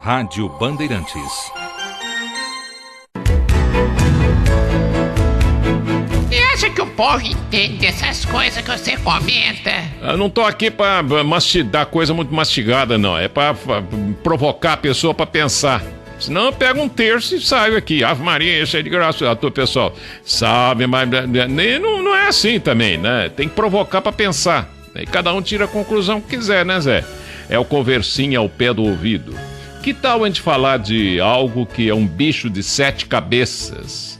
Rádio Bandeirantes. Você acha que o povo entende essas coisas que você comenta? Eu não tô aqui pra dar coisa muito mastigada, não. É pra provocar a pessoa pra pensar. Senão eu pego um terço e saio aqui. Ave Maria, cheio de graça. Pessoal, sabe, mas não é assim também, né? Tem que provocar pra pensar. E cada um tira a conclusão que quiser, né, Zé? É o conversinha ao pé do ouvido. Que tal a gente falar de algo que é um bicho de 7 cabeças?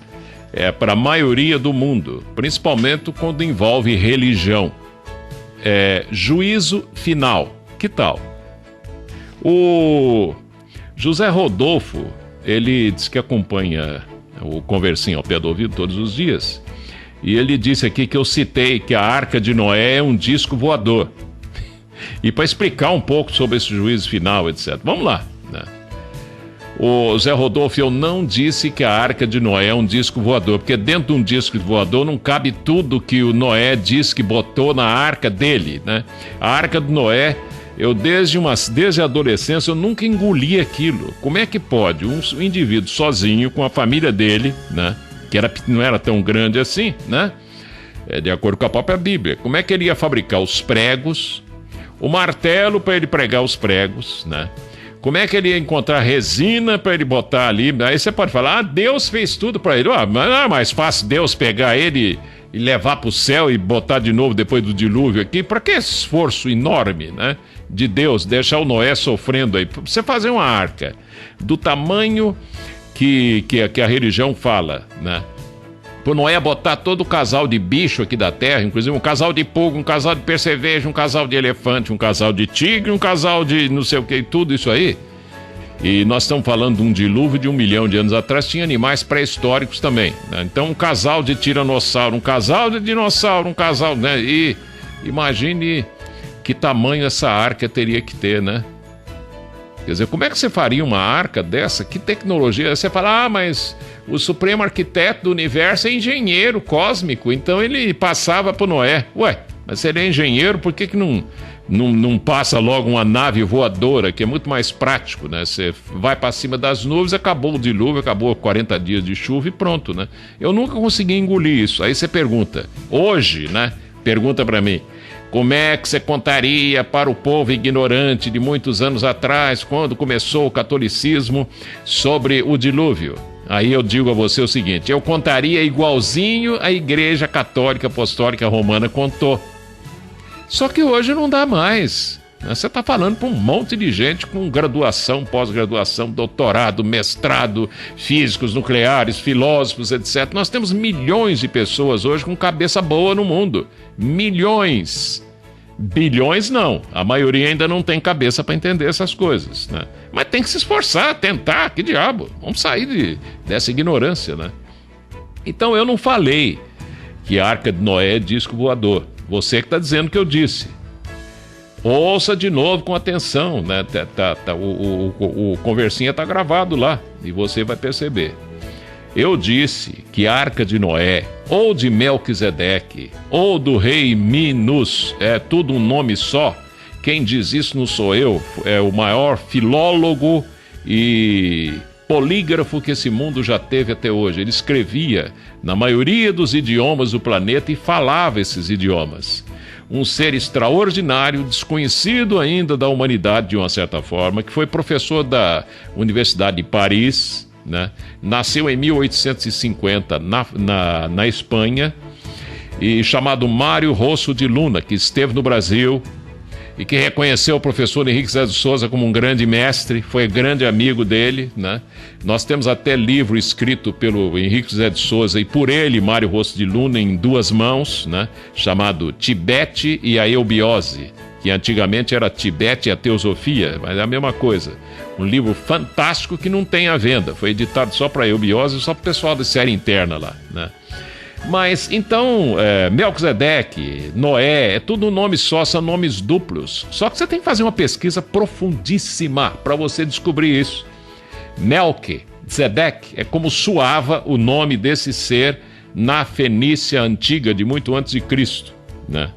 É para a maioria do mundo, principalmente quando envolve religião. É juízo final. Que tal? O José Rodolfo, ele diz que acompanha o Conversinho ao pé do ouvido todos os dias. E ele disse aqui que eu citei que a Arca de Noé é um disco voador. E para explicar um pouco sobre esse juízo final, etc. Vamos lá, né? O Zé Rodolfo, eu não disse que a Arca de Noé é um disco voador, porque dentro de um disco voador não cabe tudo que o Noé disse que botou na arca dele, né? A Arca de Noé, eu desde a adolescência eu nunca engoli aquilo. Como é que pode um indivíduo sozinho com a família dele, né? Que não era tão grande assim, né? De acordo com a própria Bíblia. Como é que ele ia fabricar os pregos, o martelo para ele pregar os pregos, né? Como é que ele ia encontrar resina para ele botar ali? Aí você pode falar, Deus fez tudo para ele. Mas não é mais fácil Deus pegar ele e levar para o céu e botar de novo depois do dilúvio aqui? Para que esse esforço enorme, né? De Deus deixar o Noé sofrendo aí? Pra você fazer uma arca do tamanho que a religião fala, né? Por Noé botar todo o casal de bicho aqui da terra, inclusive um casal de pulga, um casal de percevejo, um casal de elefante, um casal de tigre, um casal de não sei o que, tudo isso aí. E nós estamos falando de um dilúvio de 1 milhão de anos atrás, tinha animais pré-históricos também, né? Então um casal de tiranossauro, um casal de dinossauro, um casal, né? E imagine que tamanho essa arca teria que ter, né? Quer dizer, como é que você faria uma arca dessa? Que tecnologia? Você fala, mas o supremo arquiteto do universo é engenheiro cósmico, então ele passava para Noé. Ué, mas se ele é engenheiro, por que não passa logo uma nave voadora, que é muito mais prático, né? Você vai para cima das nuvens, acabou o dilúvio, acabou 40 dias de chuva e pronto, né? Eu nunca consegui engolir isso. Aí você pergunta, hoje, né? Pergunta para mim, como é que você contaria para o povo ignorante de muitos anos atrás, quando começou o catolicismo, sobre o dilúvio? Aí eu digo a você o seguinte, eu contaria igualzinho a Igreja Católica Apostólica Romana contou. Só que hoje não dá mais. Você está falando para um monte de gente com graduação, pós-graduação, doutorado, mestrado, físicos nucleares, filósofos, etc. Nós temos milhões de pessoas hoje com cabeça boa no mundo. Milhões. Bilhões não. A maioria ainda não tem cabeça para entender essas coisas, né? Mas tem que se esforçar, tentar, que diabo. Vamos sair dessa ignorância, né? Então eu não falei que a Arca de Noé é disco voador. Você que está dizendo que eu disse. Ouça de novo com atenção, né? O conversinha está gravado lá e você vai perceber. Eu disse que a Arca de Noé, ou de Melquisedeque, ou do rei Minos, é tudo um nome só. Quem diz isso não sou eu, é o maior filólogo e polígrafo que esse mundo já teve até hoje. Ele escrevia na maioria dos idiomas do planeta e falava esses idiomas. Um ser extraordinário, desconhecido ainda da humanidade de uma certa forma, que foi professor da Universidade de Paris, né? Nasceu em 1850 na Espanha, e chamado Mário Rosso de Luna, que esteve no Brasil e que reconheceu o professor Henrique Zé de Souza como um grande mestre, foi grande amigo dele, né? Nós temos até livro escrito pelo Henrique Zé de Souza e por ele, Mário Rosso de Luna, em 2 mãos, né? Chamado Tibete e a Eubiose, que antigamente era Tibete e a Teosofia, mas é a mesma coisa. Um livro fantástico que não tem à venda, foi editado só para Eubiose e só para o pessoal da série interna lá, né? Mas, então, Melquisedeque, Noé, é tudo um nome só, são nomes duplos. Só que você tem que fazer uma pesquisa profundíssima para você descobrir isso. Melquisedeque é como soava o nome desse ser na Fenícia antiga, de muito antes de Cristo, né?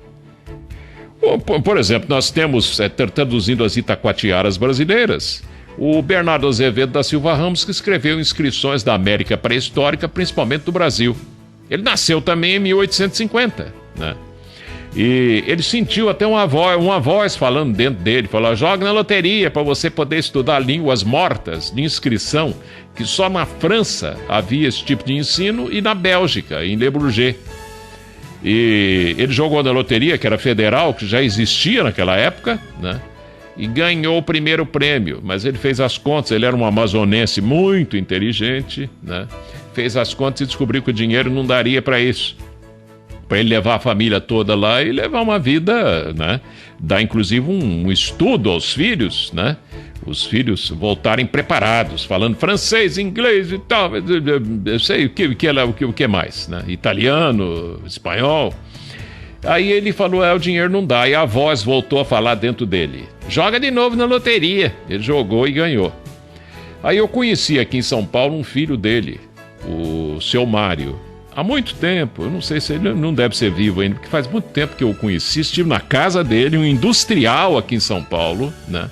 Por exemplo, nós temos, traduzindo as itacoatiaras brasileiras, o Bernardo Azevedo da Silva Ramos, que escreveu Inscrições da América Pré-Histórica, principalmente do Brasil. Ele nasceu também em 1850, né? E ele sentiu até uma voz falando dentro dele, falou: joga na loteria para você poder estudar línguas mortas de inscrição, que só na França havia esse tipo de ensino, e na Bélgica, em Le Bourget. E ele jogou na loteria, que era federal, que já existia naquela época, né? E ganhou o primeiro prêmio, mas ele fez as contas, ele era um amazonense muito inteligente, né? Fez as contas e descobriu que o dinheiro não daria para isso, para ele levar a família toda lá e levar uma vida, né? Dar inclusive um estudo aos filhos, né? Os filhos voltarem preparados, falando francês, inglês e tal, eu sei o que mais, né? Italiano, espanhol. Aí ele falou: o dinheiro não dá. E a voz voltou a falar dentro dele: joga de novo na loteria. Ele jogou e ganhou. Aí eu conheci aqui em São Paulo um filho dele, o seu Mário, há muito tempo. Eu não sei se ele não deve ser vivo ainda, porque faz muito tempo que eu o conheci. Estive na casa dele, um industrial aqui em São Paulo, né?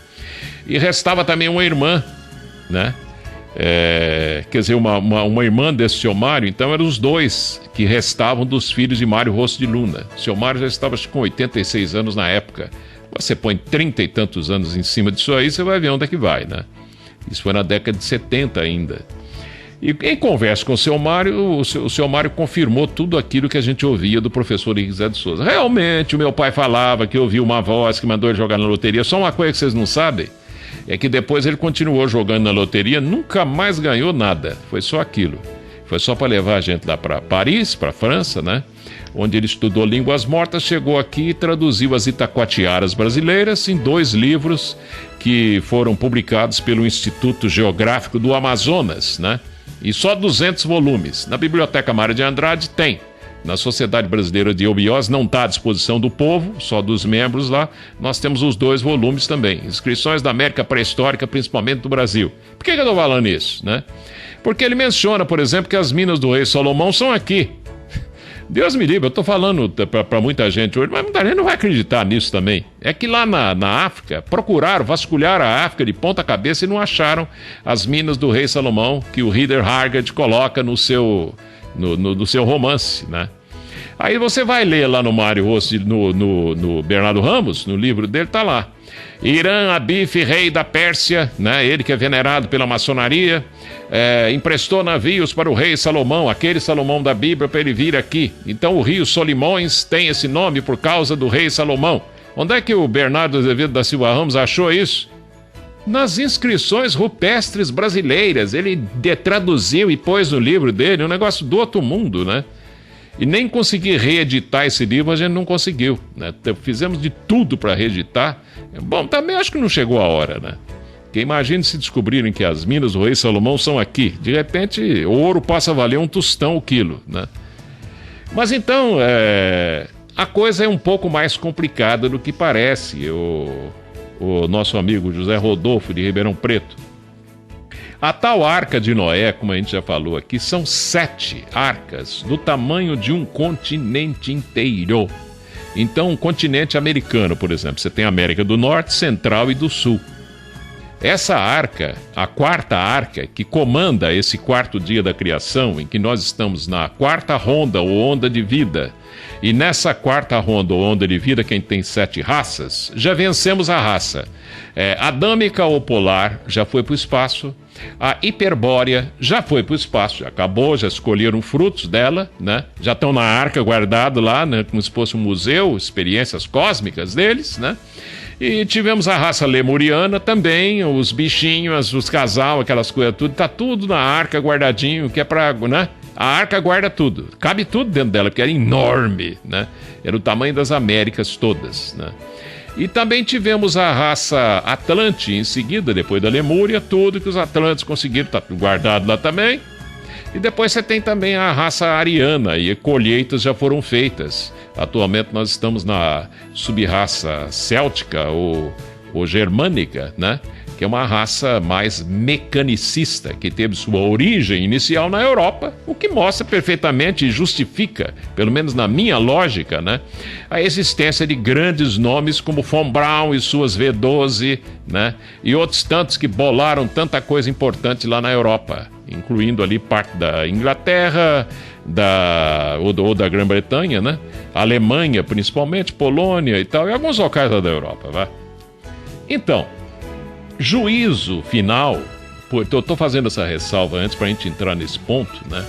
E restava também uma irmã, né? Quer dizer, uma irmã desse seu Mário. Então eram os dois que restavam dos filhos de Mário Rosto de Luna. O seu Mário já estava, acho, com 86 anos na época. Você põe 30 e tantos anos em cima disso aí, você vai ver onde é que vai, né? Isso foi na década de 70 ainda. E em conversa com o seu Mário, o seu Mário confirmou tudo aquilo que a gente ouvia do professor Henrique Zé de Souza. Realmente, o meu pai falava que ouviu uma voz que mandou ele jogar na loteria. Só uma coisa que vocês não sabem é que depois ele continuou jogando na loteria, nunca mais ganhou nada. Foi só aquilo. Foi só para levar a gente lá para Paris, para França, né? Onde ele estudou línguas mortas, chegou aqui e traduziu as Itacoatiaras brasileiras em 2 livros que foram publicados pelo Instituto Geográfico do Amazonas, né? E só 200 volumes. Na Biblioteca Mário de Andrade tem. Na Sociedade Brasileira de Obiose não está à disposição do povo, só dos membros lá. Nós temos os 2 volumes também. Inscrições da América Pré-Histórica, principalmente do Brasil. Por que eu estou falando isso, né? Porque ele menciona, por exemplo, que as minas do rei Salomão são aqui. Deus me livre, eu estou falando para muita gente hoje, mas muita gente não vai acreditar nisso também. É que lá na África, vasculharam a África de ponta cabeça e não acharam as minas do rei Salomão, que o Rider Haggard coloca no seu romance, né? Aí você vai ler lá no Mário Rossi, no Bernardo Ramos, no livro dele, tá lá: Irã Abif, rei da Pérsia, né? Ele que é venerado pela maçonaria, emprestou navios para o rei Salomão, aquele Salomão da Bíblia, para ele vir aqui. Então o rio Solimões tem esse nome por causa do rei Salomão. Onde é que o Bernardo Azevedo da Silva Ramos achou isso? Nas inscrições rupestres brasileiras. Ele traduziu e pôs no livro dele, um negócio do outro mundo, né? E nem consegui reeditar esse livro, a gente não conseguiu, né? Fizemos de tudo para reeditar. Bom, também acho que não chegou a hora, né? Porque imagine se descobrirem que as minas do rei Salomão são aqui. De repente, o ouro passa a valer 1 tostão o quilo, né? Mas então, a coisa é um pouco mais complicada do que parece. O nosso amigo José Rodolfo de Ribeirão Preto. A tal Arca de Noé, como a gente já falou aqui, são 7 arcas do tamanho de um continente inteiro. Então, um continente americano, por exemplo, você tem a América do Norte, Central e do Sul. Essa arca, a 4ª arca, que comanda esse 4º dia da criação, em que nós estamos na 4ª ronda ou onda de vida, e nessa 4ª ronda ou onda de vida, quem tem 7 raças, já vencemos a raça. Adâmica ou polar já foi para o espaço. A hiperbórea já foi para o espaço, já acabou, já escolheram frutos dela, né? Já estão na arca guardado lá, né? Como se fosse um museu, experiências cósmicas deles, né? E tivemos a raça lemuriana também, os bichinhos, os casal, aquelas coisas tudo, tá tudo na arca guardadinho, que é para, né? A arca guarda tudo, cabe tudo dentro dela, porque era enorme, né? Era o tamanho das Américas todas, né? E também tivemos a raça Atlante em seguida, depois da Lemúria, tudo que os Atlantes conseguiram, tá guardado lá também. E depois você tem também a raça ariana, e colheitas já foram feitas. Atualmente nós estamos na sub-raça céltica ou germânica, né? que é uma raça mais mecanicista, que teve sua origem inicial na Europa, o que mostra perfeitamente e justifica, pelo menos na minha lógica, né, a existência de grandes nomes como Von Braun e suas V12, né, e outros tantos que bolaram tanta coisa importante lá na Europa, incluindo ali parte da Inglaterra, ou da Grã-Bretanha, né, Alemanha principalmente, Polônia e tal, e alguns locais lá da Europa, vai. Então, juízo final, eu estou fazendo essa ressalva antes para a gente entrar nesse ponto, né?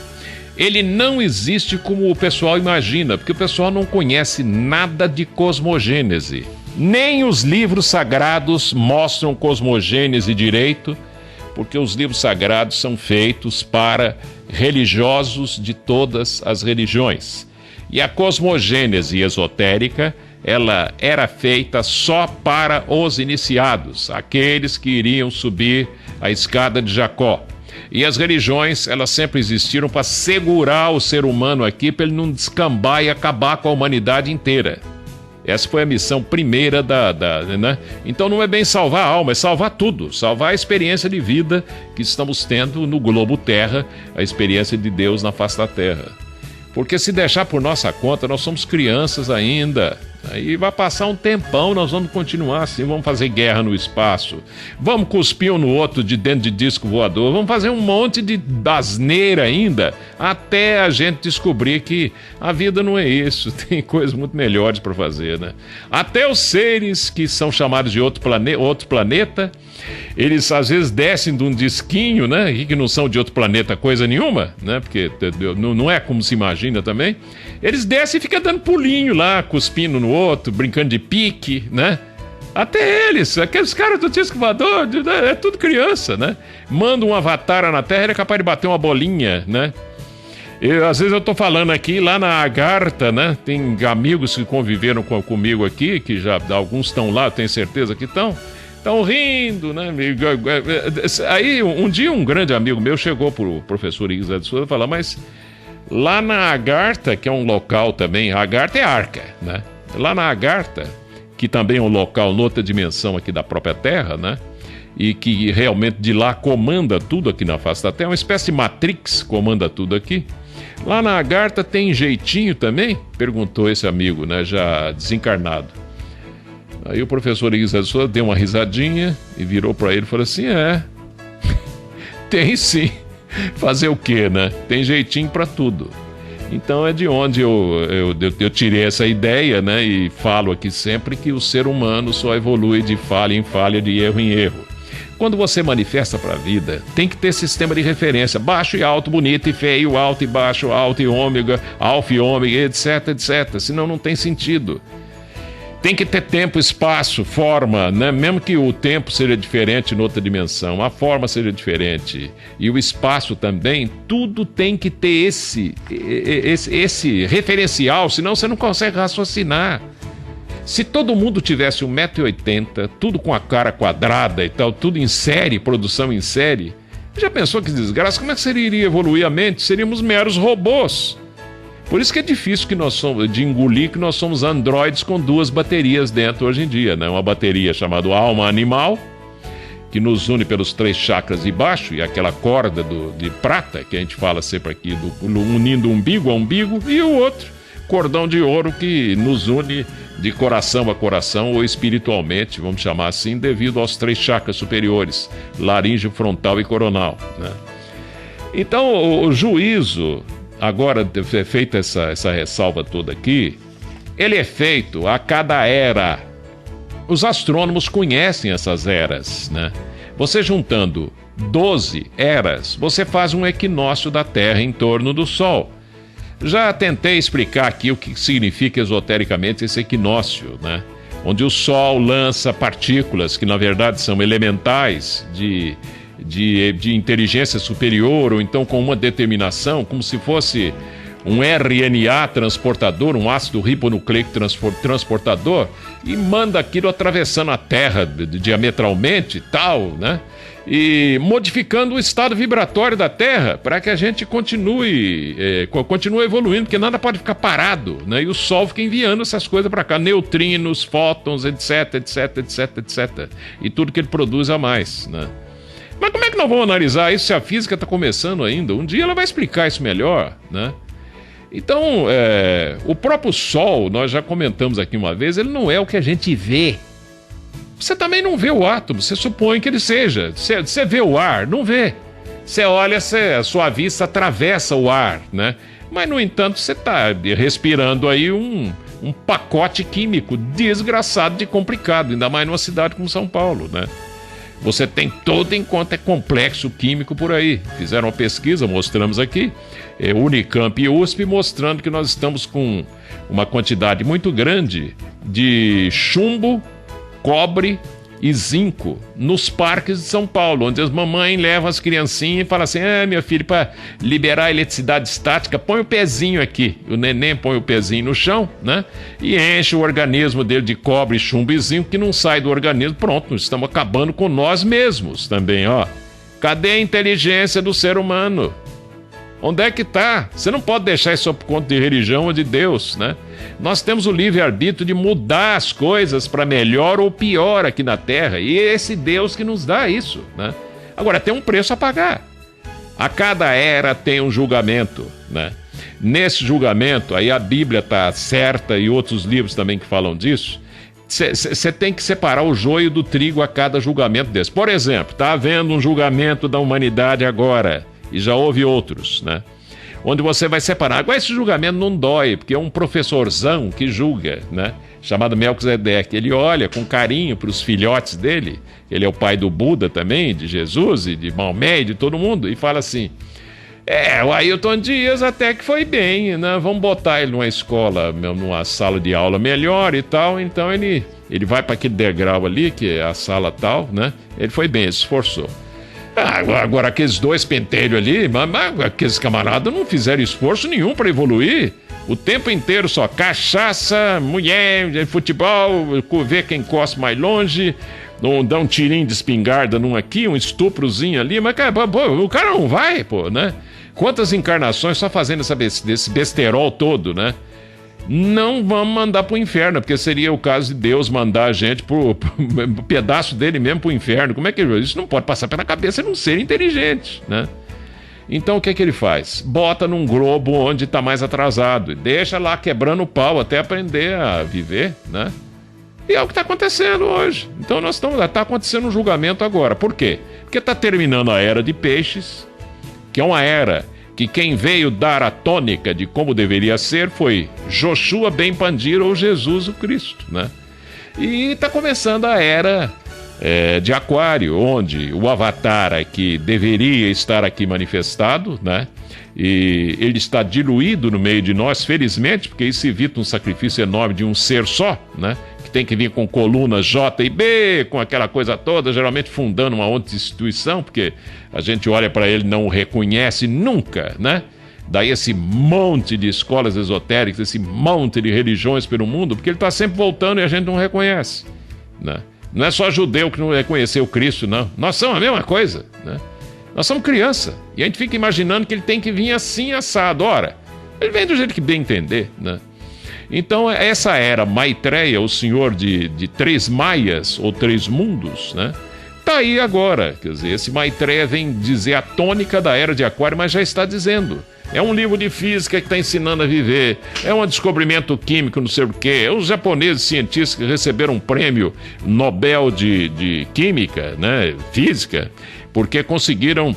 Ele não existe como o pessoal imagina, porque o pessoal não conhece nada de cosmogênese. Nem os livros sagrados mostram cosmogênese direito, porque os livros sagrados são feitos para religiosos de todas as religiões. E a cosmogênese esotérica, ela era feita só para os iniciados, aqueles que iriam subir a escada de Jacó. E as religiões, elas sempre existiram para segurar o ser humano aqui, para ele não descambar e acabar com a humanidade inteira. Essa foi a missão primeira né? Então não é bem salvar a alma, é salvar tudo, salvar a experiência de vida que estamos tendo no globo Terra, a experiência de Deus na face da Terra. Porque se deixar por nossa conta, nós somos crianças ainda. Aí vai passar um tempão, nós vamos continuar assim, vamos fazer guerra no espaço, vamos cuspir um no outro de dentro de disco voador, vamos fazer um monte de asneira ainda, até a gente descobrir que a vida não é isso, tem coisas muito melhores para fazer, né? Até os seres que são chamados de outro planeta, eles às vezes descem de um disquinho, né? E que não são de outro planeta coisa nenhuma, né? Porque não é como se imagina também. Eles descem e ficam dando pulinho lá, cuspindo no outro, brincando de pique, né? Até eles, aqueles caras do disco voador, é tudo criança, né? Manda um avatar na Terra, ele é capaz de bater uma bolinha, né? Às vezes eu tô falando aqui, lá na Agartha, né? Tem amigos que conviveram comigo aqui, que já alguns estão lá, eu tenho certeza que estão rindo, né? Aí um dia um grande amigo meu chegou pro professor Isa de Souza e falou, mas lá na Agartha, que é um local também, a Agartha é Arca, né? Lá na Agartha, que também é um local noutra dimensão aqui da própria Terra, né? E que realmente de lá comanda tudo aqui na face da Terra, é uma espécie de Matrix, comanda tudo aqui. Lá na Agartha tem jeitinho também? Perguntou esse amigo, né? Já desencarnado. Aí o professor Isa de Souza deu uma risadinha e virou para ele e falou assim, tem sim. Fazer o quê, né? Tem jeitinho para tudo. Então é de onde eu tirei essa ideia, né? E falo aqui sempre que o ser humano só evolui de falha em falha, de erro em erro. Quando você manifesta para a vida, tem que ter sistema de referência, baixo e alto, bonito e feio, alto e baixo, alto e ômega, alfa e ômega, etc, etc. Senão não tem sentido. Tem que ter tempo, espaço, forma, né? Mesmo que o tempo seja diferente em outra dimensão, a forma seja diferente e o espaço também, tudo tem que ter esse referencial, senão você não consegue raciocinar. Se todo mundo tivesse 1,80 m, tudo com a cara quadrada e tal, tudo em série, produção em série, já pensou que desgraça? Como é que iria evoluir a mente? Seríamos meros robôs. Por isso que é difícil que nós somos, de engolir que nós somos androides com 2 baterias dentro hoje em dia, né? Uma bateria chamada alma animal, que nos une pelos 3 chakras de baixo, e aquela corda de prata, que a gente fala sempre aqui, unindo umbigo a umbigo, e o outro, cordão de ouro, que nos une de coração a coração, ou espiritualmente, vamos chamar assim, devido aos 3 chakras superiores, laríngeo, frontal e coronal, né? Então, o juízo... Agora, feita essa ressalva toda aqui, ele é feito a cada era. Os astrônomos conhecem essas eras, né? Você juntando 12 eras, você faz um equinócio da Terra em torno do Sol. Já tentei explicar aqui o que significa esotericamente esse equinócio, né? Onde o Sol lança partículas que na verdade são elementais de inteligência superior, ou então com uma determinação, como se fosse um RNA transportador, um ácido ribonucleico transportador, e manda aquilo atravessando a Terra diametralmente e tal, né? E modificando o estado vibratório da Terra para que a gente continue evoluindo, porque nada pode ficar parado, né? E o Sol fica enviando essas coisas para cá, neutrinos, fótons, etc, etc, etc, etc. E tudo que ele produz a mais, né? Mas como é que nós vamos analisar isso se a física está começando ainda? Um dia ela vai explicar isso melhor, né? Então, o próprio Sol, nós já comentamos aqui uma vez, ele não é o que a gente vê. Você também não vê o átomo, você supõe que ele seja. Você vê o ar, não vê. Você olha, a sua vista atravessa o ar, né? Mas, no entanto, você está respirando aí um pacote químico desgraçado de complicado, ainda mais numa cidade como São Paulo, né? Você tem todo enquanto é complexo químico por aí. Fizeram uma pesquisa, mostramos aqui, Unicamp e USP, mostrando que nós estamos com uma quantidade muito grande de chumbo, cobre e zinco nos parques de São Paulo, onde as mamães levam as criancinhas e falam assim: meu filho, para liberar a eletricidade estática, põe o pezinho aqui. O neném põe o pezinho no chão, né? E enche o organismo dele de cobre, chumbo e zinco, que não sai do organismo. Pronto, nós estamos acabando com nós mesmos também, ó. Cadê a inteligência do ser humano? Onde é que está? Você não pode deixar isso por conta de religião ou de Deus, né? Nós temos o livre-arbítrio de mudar as coisas para melhor ou pior aqui na Terra. E é esse Deus que nos dá isso, né? Agora, tem um preço a pagar. A cada era tem um julgamento, né? Nesse julgamento, aí a Bíblia está certa e outros livros também que falam disso. Você tem que separar o joio do trigo a cada julgamento desse. Por exemplo, está havendo um julgamento da humanidade agora. E já houve outros, né? Onde você vai separar. Agora, esse julgamento não dói, porque é um professorzão que julga, né? Chamado Melquisedeque. Ele olha com carinho para os filhotes dele. Ele é o pai do Buda também, de Jesus e de Maomé e de todo mundo. E fala assim: o Ailton Dias até que foi bem, né? Vamos botar ele numa escola, numa sala de aula melhor e tal. Então ele vai para aquele degrau ali, que é a sala tal, né? Ele foi bem, ele se esforçou. Agora, aqueles dois pentelhos ali, aqueles camaradas não fizeram esforço nenhum para evoluir. O tempo inteiro só cachaça, mulher, futebol, ver quem encosta mais longe, dá um tirinho de espingarda num aqui, um estuprozinho ali, mas o cara não vai, pô, né? Quantas encarnações só fazendo esse besterol todo, né? Não vamos mandar pro inferno, porque seria o caso de Deus mandar a gente pro pedaço dele mesmo pro inferno. Como é que isso não pode passar pela cabeça de um ser inteligente, né? Então o que é que ele faz? Bota num globo onde está mais atrasado e deixa lá quebrando o pau até aprender a viver, né? E é o que está acontecendo hoje. Então está acontecendo um julgamento agora. Por quê? Porque está terminando a era de peixes, que é uma era que quem veio dar a tônica de como deveria ser foi Joshua Ben Pandira ou Jesus o Cristo, né? E está começando a era de Aquário, onde o Avatar aqui deveria estar aqui manifestado, né? E ele está diluído no meio de nós, felizmente, porque isso evita um sacrifício enorme de um ser só, né? Que tem que vir com colunas J e B, com aquela coisa toda, geralmente fundando uma outra instituição, porque a gente olha para ele e não o reconhece nunca, né? Daí esse monte de escolas esotéricas, esse monte de religiões pelo mundo, porque ele está sempre voltando e a gente não reconhece, né? Não é só judeu que não reconheceu Cristo, não. Nós somos a mesma coisa, né? Nós somos criança. E a gente fica imaginando que ele tem que vir assim, assado. Ora, ele vem do jeito que bem entender, né? Então, essa era Maitreya, o senhor de três maias, ou três mundos, né? Tá aí agora. Quer dizer, esse Maitreya vem dizer a tônica da era de Aquário, mas já está dizendo. É um livro de física que está ensinando a viver. É um descobrimento químico, não sei o quê. Os japoneses cientistas que receberam um prêmio Nobel de Química, né, Física, porque conseguiram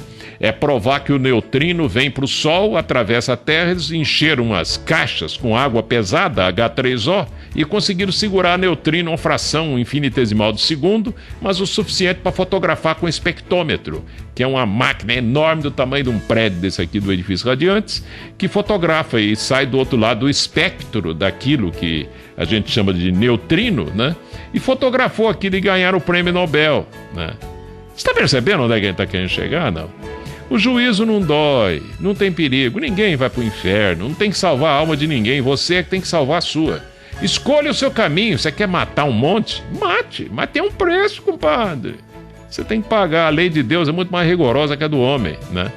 provar que o neutrino vem para o Sol, atravessa a Terra, eles encheram umas caixas com água pesada, H3O, e conseguiram segurar neutrino uma fração infinitesimal de segundo, mas o suficiente para fotografar com espectrômetro, que é uma máquina enorme do tamanho de um prédio desse aqui do edifício Radiantes, que fotografa e sai do outro lado o espectro daquilo que a gente chama de neutrino, né? E fotografou aquilo e ganharam o prêmio Nobel, né? Você está percebendo onde é que a gente está querendo chegar, não? O juízo não dói, não tem perigo, ninguém vai pro inferno, não tem que salvar a alma de ninguém, você é que tem que salvar a sua. Escolha o seu caminho, você quer matar um monte? Mate, mas tem um preço, compadre. Você tem que pagar, a lei de Deus é muito mais rigorosa que a do homem, né?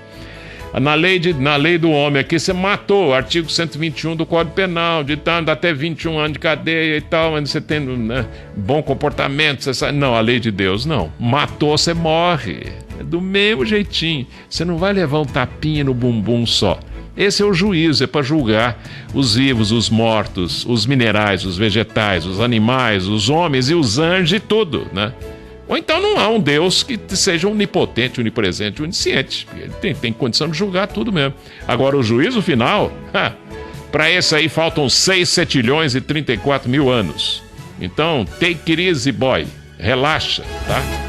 Na lei do homem aqui, você matou, artigo 121 do Código Penal, ditando até 21 anos de cadeia e tal, mas você tem, né, bom comportamento, você sabe. Não, a lei de Deus não. Matou, você morre. É do mesmo jeitinho. Você não vai levar um tapinha no bumbum só. Esse é o juízo, é para julgar os vivos, os mortos, os minerais, os vegetais, os animais, os homens e os anjos e tudo, né? Ou então não há um Deus que seja onipotente, onipresente, onisciente. Ele tem condição de julgar tudo mesmo. Agora, o juízo final, para esse aí faltam 6 setilhões e 34 mil anos. Então, take it easy, boy. Relaxa, tá?